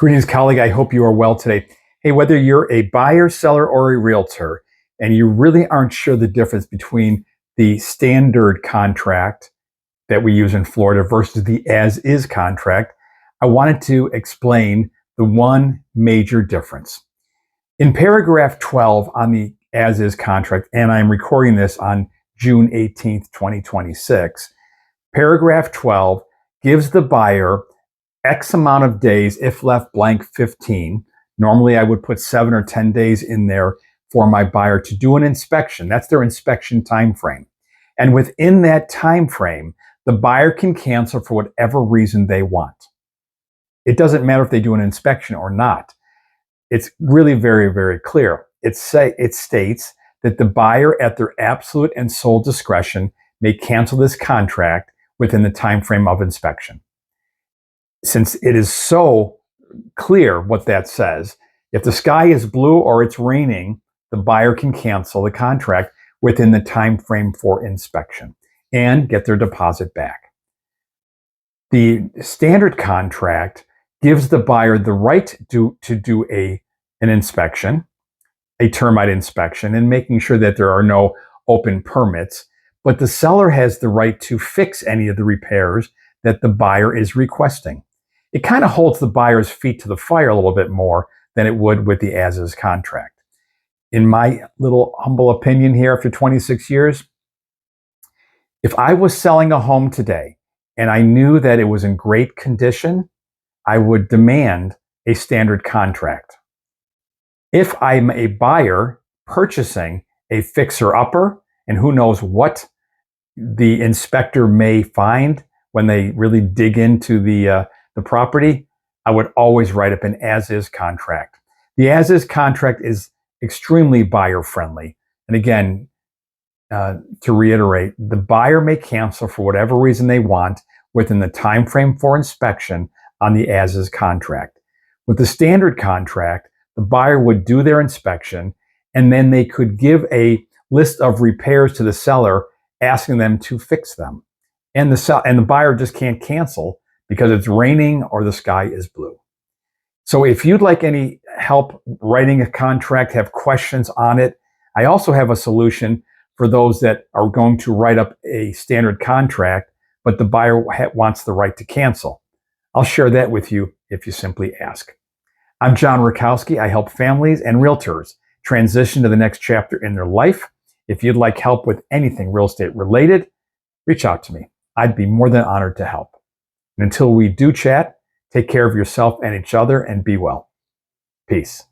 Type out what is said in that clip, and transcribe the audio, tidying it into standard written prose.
Greetings, colleague. I hope you are well today. Hey, whether you're a buyer, seller, or a realtor, and you really aren't sure the difference between the standard contract that we use in Florida versus the as-is contract, I wanted to explain the one major difference. In paragraph 12 on the as-is contract, and I'm recording this on June 18th, 2026, paragraph 12 gives the buyer X amount of days, if left blank 15. Normally I would put 7 or 10 days in there for my buyer to do an inspection. That's their inspection time frame. And within that time frame, the buyer can cancel for whatever reason they want. It doesn't matter if they do an inspection or not. It's really very, very clear. It states that the buyer at their absolute and sole discretion may cancel this contract within the time frame of inspection. Since it is so clear what that says, if the sky is blue or it's raining, the buyer can cancel the contract within the time frame for inspection and get their deposit back. The standard contract gives the buyer the right to do an inspection, a termite inspection, and making sure that there are no open permits, but the seller has the right to fix any of the repairs that the buyer is requesting. It kind of holds the buyer's feet to the fire a little bit more than it would with the as-is contract. In my little humble opinion here, after 26 years, if I was selling a home today and I knew that it was in great condition, I would demand a standard contract. If I'm a buyer purchasing a fixer-upper, and who knows what the inspector may find when they really dig into the property, I would always write up an as-is contract. The as-is contract is extremely buyer-friendly. And again, to reiterate, the buyer may cancel for whatever reason they want within the time frame for inspection on the as-is contract. With the standard contract, the buyer would do their inspection, and then they could give a list of repairs to the seller, asking them to fix them. And the buyer just can't cancel because it's raining or the sky is blue. So if you'd like any help writing a contract, have questions on it, I also have a solution for those that are going to write up a standard contract, but the buyer wants the right to cancel. I'll share that with you if you simply ask. I'm John Rurkowski. I help families and realtors transition to the next chapter in their life. If you'd like help with anything real estate related, reach out to me. I'd be more than honored to help. And until we do chat, take care of yourself and each other and be well. Peace.